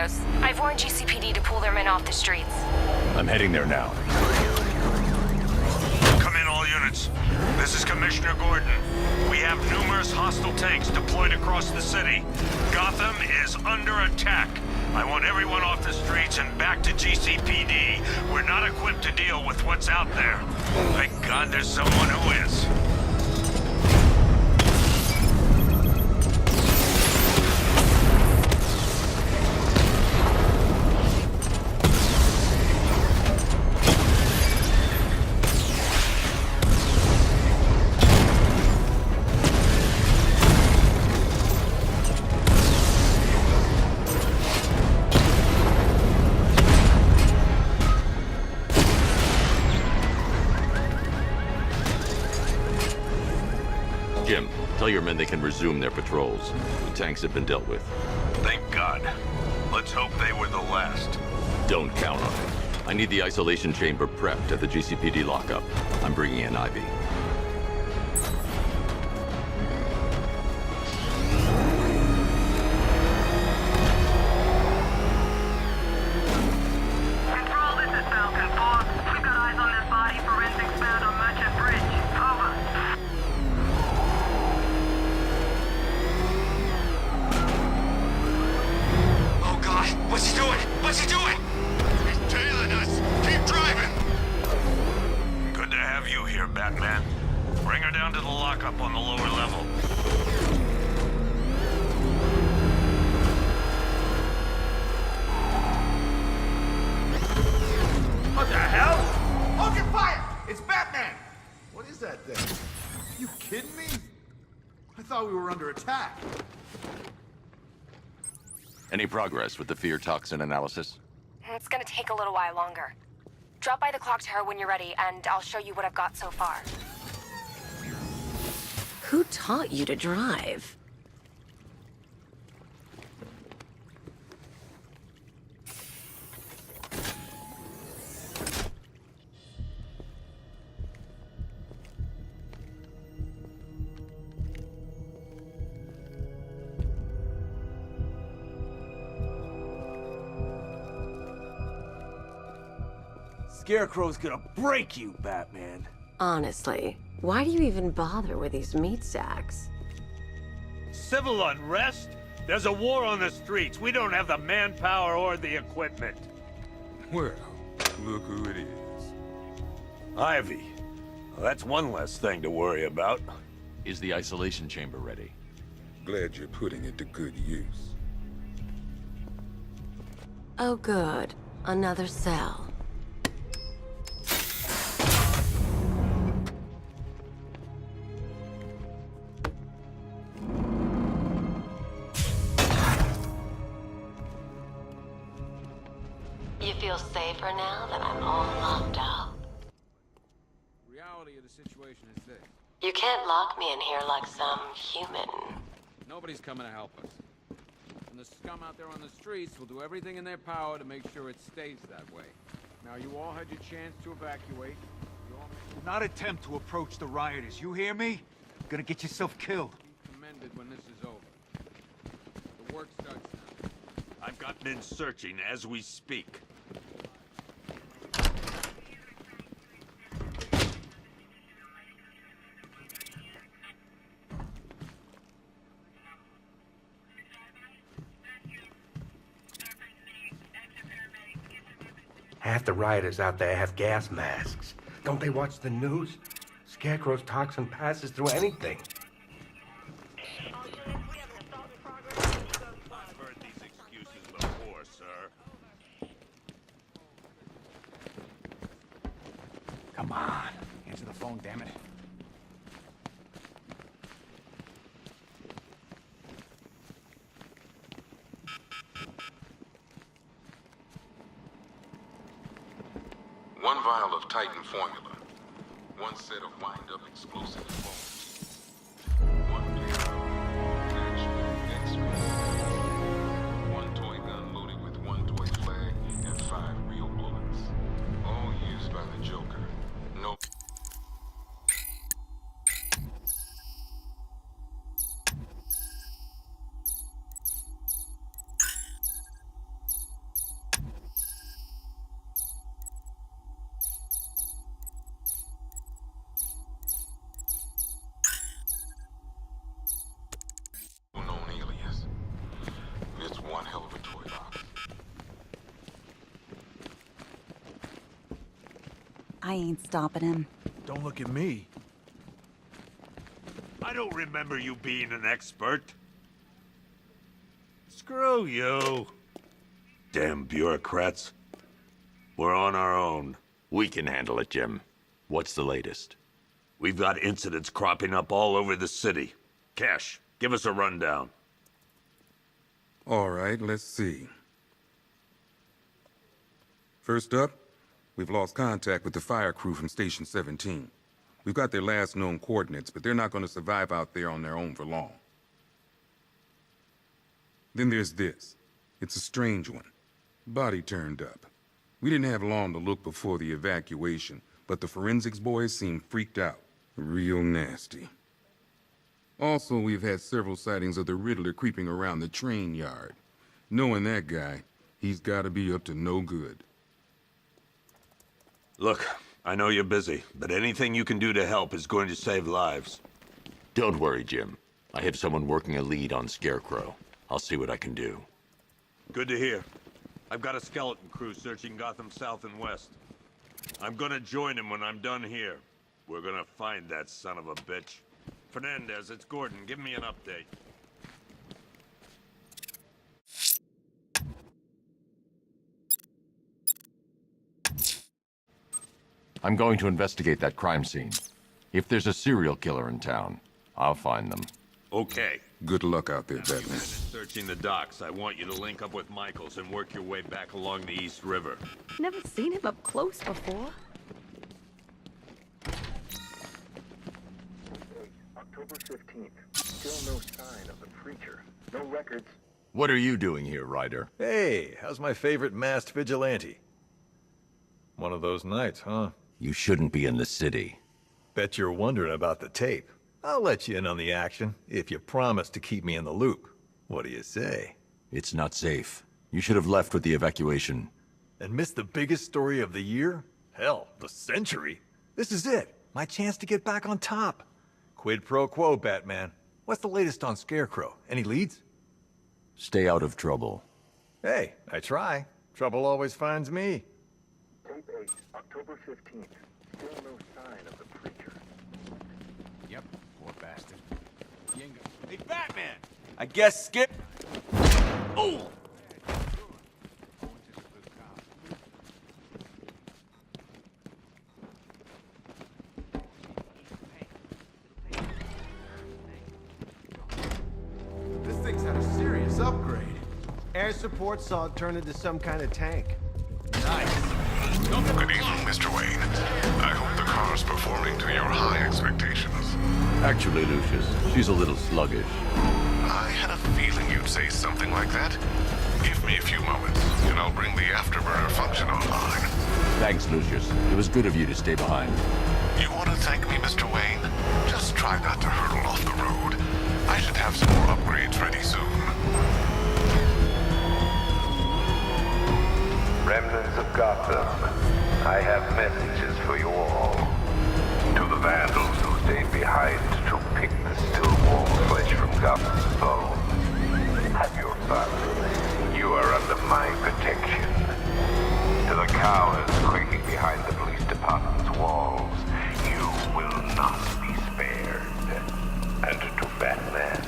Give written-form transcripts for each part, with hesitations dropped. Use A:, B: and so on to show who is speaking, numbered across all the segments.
A: Scarecrows. I've warned GCPD to pull their men off the streets.
B: I'm heading there now.
C: Come in, all units. This is Commissioner Gordon. We have numerous hostile tanks deployed across the city. Gotham is under attack. I want everyone off the streets and back to GCPD. We're not equipped to deal with what's out there. Thank God there's someone who is.
D: Jim, tell your men they can resume their patrols. The tanks have been dealt with.
C: Thank God. Let's hope they were the last.
D: Don't count on it. I need the isolation chamber prepped at the GCPD lockup. I'm bringing in Ivy.
E: Control, this is Falcon 4. We've got eyes on that body forensics found on Merchant Bridge. Over.
C: Oh God, what's he doing? What's he doing? He's tailing us. Keep driving. Good to have you here, Batman. Bring her down to the lockup on the lower level.
F: What the hell? Hold your fire! It's Batman! What is that thing? You kidding me? I thought we were under attack.
D: Any progress with the fear toxin analysis?
A: It's gonna take a little while longer. Drop by the clock tower when you're ready, and I'll show you what I've got so far.
G: Who taught you to drive?
H: Scarecrow's gonna break you, Batman.
G: Honestly, why do you even bother with these meat sacks?
C: Civil unrest? There's a war on the streets. We don't have the manpower or the equipment.
I: Well, look who it is.
C: Ivy. Well, that's one less thing to worry about.
D: Is the isolation chamber ready?
I: Glad you're putting it to good use.
G: Oh good, another cell. You feel safer now that I'm all locked up?
J: Reality of the situation is this.
G: You can't lock me in here like some human.
J: Nobody's coming to help us. And the scum out there on the streets will do everything in their power to make sure it stays that way. Now, you all had your chance to evacuate.
H: Do not attempt to approach the rioters, you hear me? You're gonna get yourself killed.
J: Be commended when this is over. The work starts now.
C: I've got men searching as we speak.
K: Half the rioters out there have gas masks. Don't they watch the news? Scarecrow's toxin passes through anything.
C: I've heard these excuses before, sir.
H: Come on, answer the phone, damn it.
I: One vial of Titan formula. One set of wind-up explosive bombs. One pair of actual X-ray. One toy gun loaded with one toy flag and 5 real bullets. All used by the Joker. No.
B: I ain't stopping him.
F: Don't look at me.
C: I don't remember you being an expert. Screw you. Damn bureaucrats. We're on our own.
D: We can handle it, Jim. What's the latest?
C: We've got incidents cropping up all over the city. Cash, give us a rundown.
L: All right, let's see. First up, we've lost contact with the fire crew from Station 17. We've got their last known coordinates, but they're not going to survive out there on their own for long. Then there's this. It's a strange one. Body turned up. We didn't have long to look before the evacuation, but the forensics boys seemed freaked out. Real nasty. Also, we've had several sightings of the Riddler creeping around the train yard. Knowing that guy, he's gotta be up to no good.
C: Look, I know you're busy, but anything you can do to help is going to save lives.
D: Don't worry, Jim. I have someone working a lead on Scarecrow. I'll see what I can do.
C: Good to hear. I've got a skeleton crew searching Gotham South and West. I'm gonna join him when I'm done here. We're gonna find that son of a bitch. Fernandez, it's Gordon. Give me an update.
D: I'm going to investigate that crime scene. If there's a serial killer in town, I'll find them.
C: Okay.
L: Good luck out there,
C: After you
L: Batman.
C: finish searching the docks, I want you to link up with Michaels and work your way back along the East River.
G: Never seen him up close before.
M: October 15th. Still no sign of the preacher. No records.
D: What are you doing here, Ryder?
N: Hey, how's my favorite masked vigilante? One of those nights, huh?
D: You shouldn't be in the city.
N: Bet you're wondering about the tape. I'll let you in on the action, if you promise to keep me in the loop. What do you say?
D: It's not safe. You should have left with the evacuation.
N: And missed the biggest story of the year? Hell, the century. This is it. My chance to get back on top. Quid pro quo, Batman. What's the latest on Scarecrow? Any leads?
D: Stay out of trouble.
N: Hey, I try. Trouble always finds me.
M: Tape 8, October 15th. Still no sign of the preacher.
H: Yep, poor bastard. He ain't got... Hey, Batman!
O: I guess Skip...
H: Oh!
F: This thing's had a serious upgrade. Air support saw it turn into some kind of tank.
I: Good evening, Mr. Wayne. I hope the car's performing to your high expectations.
D: Actually, Lucius, she's a little sluggish.
I: I had a feeling you'd say something like that. Give me a few moments, and I'll bring the afterburner function online.
D: Thanks, Lucius. It was good of you to stay behind.
I: You want to thank me, Mr. Wayne? Just try not to hurtle off the road. I should have some more upgrades ready soon.
M: Remnants of Gotham, I have messages for you all. To the vandals who stayed behind to pick the still warm flesh from Gotham's bones, have your fun. You are under my protection. To the cowards quaking behind the police department's walls, you will not be spared. And to Batman,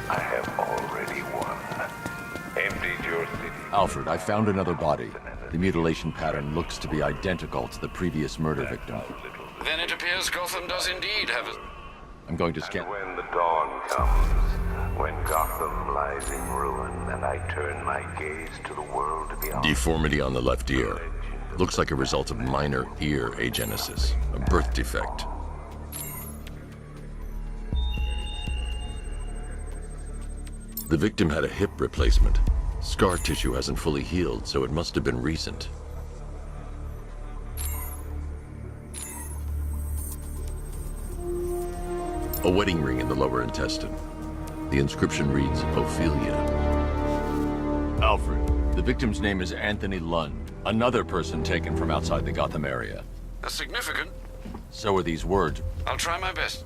M: I have already won. Emptied your city.
D: Alfred, I found another body. The mutilation pattern looks to be identical to the previous murder victim.
P: Then it appears Gotham does indeed have a...
D: I'm going to scan...
M: And when the dawn comes, when Gotham lies in ruin, and I turn my gaze to the world beyond...
D: Deformity on the left ear. Looks like a result of minor ear agenesis, a birth defect. The victim had a hip replacement. Scar tissue hasn't fully healed, so it must have been recent. A wedding ring in the lower intestine. The inscription reads, Ophelia. Alfred, the victim's name is Anthony Lund, another person taken from outside the Gotham area.
P: That's significant.
D: So are these words.
P: I'll try my best.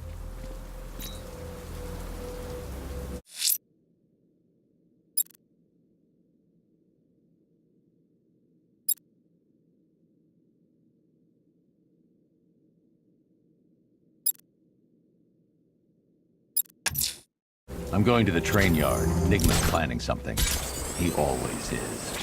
B: I'm going to the train yard. Enigma's planning something. He always is.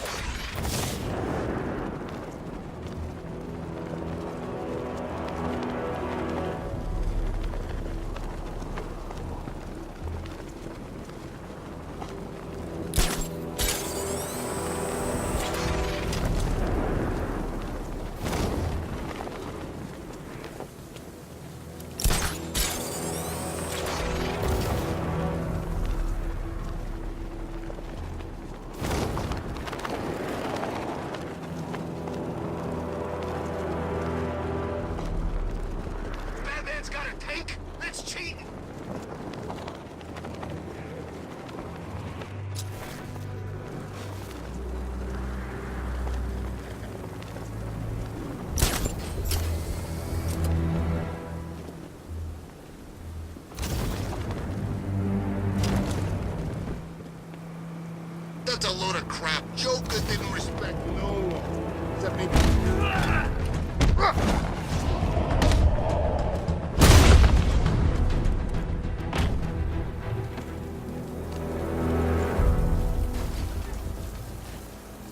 O: That's a load of crap. Joker didn't respect no one. Except maybe...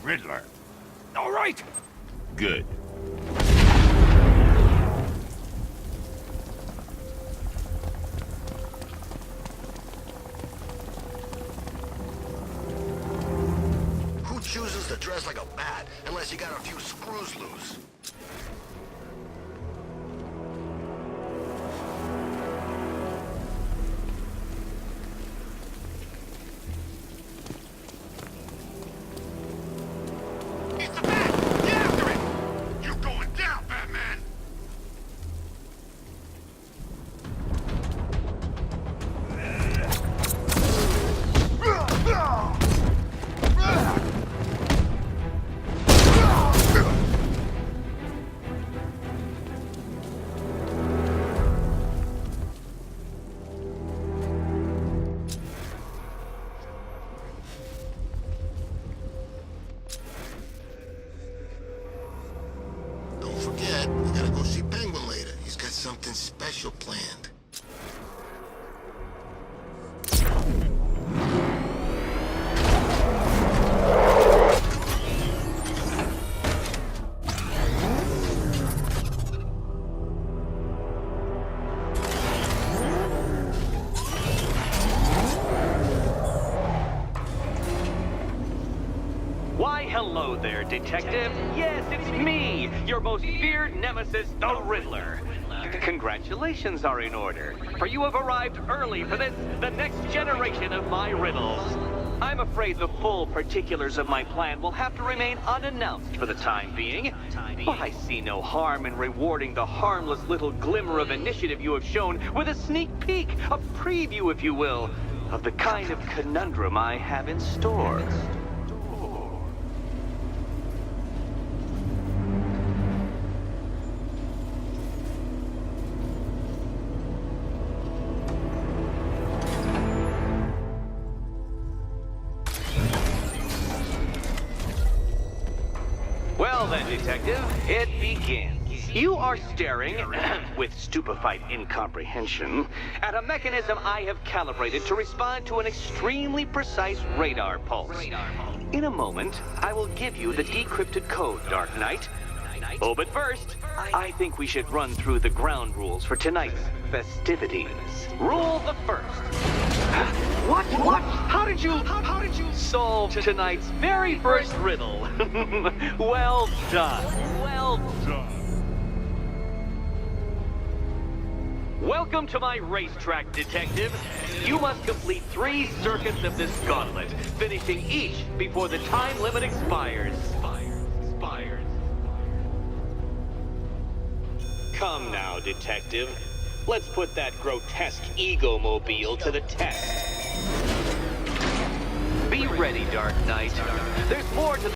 B: Riddler. All right. Good.
O: Who chooses to dress like a bat unless you got a few screws loose? Something special planned.
Q: Why, hello there, Detective. Yes, it's me, your most feared nemesis, the Riddler. Congratulations are in order, for you have arrived early for this, the next generation of my riddles. I'm afraid the full particulars of my plan will have to remain unannounced for the time being, but I see no harm in rewarding the harmless little glimmer of initiative you have shown with a sneak peek, a preview, if you will, of the kind of conundrum I have in store. Well then, Detective, it begins. You are staring, with stupefied incomprehension, at a mechanism I have calibrated to respond to an extremely precise radar pulse. In a moment, I will give you the decrypted code, Dark Knight. Oh, but first, I think we should run through the ground rules for tonight's festivities. Rule the first. What? How did you solve tonight's very first riddle? Well done. Well done. Welcome to my racetrack, Detective. You must complete 3 circuits of this gauntlet, finishing each before the time limit expires. Come now, Detective. Let's put that grotesque ego-mobile to the test. Be ready, Dark Knight. There's more to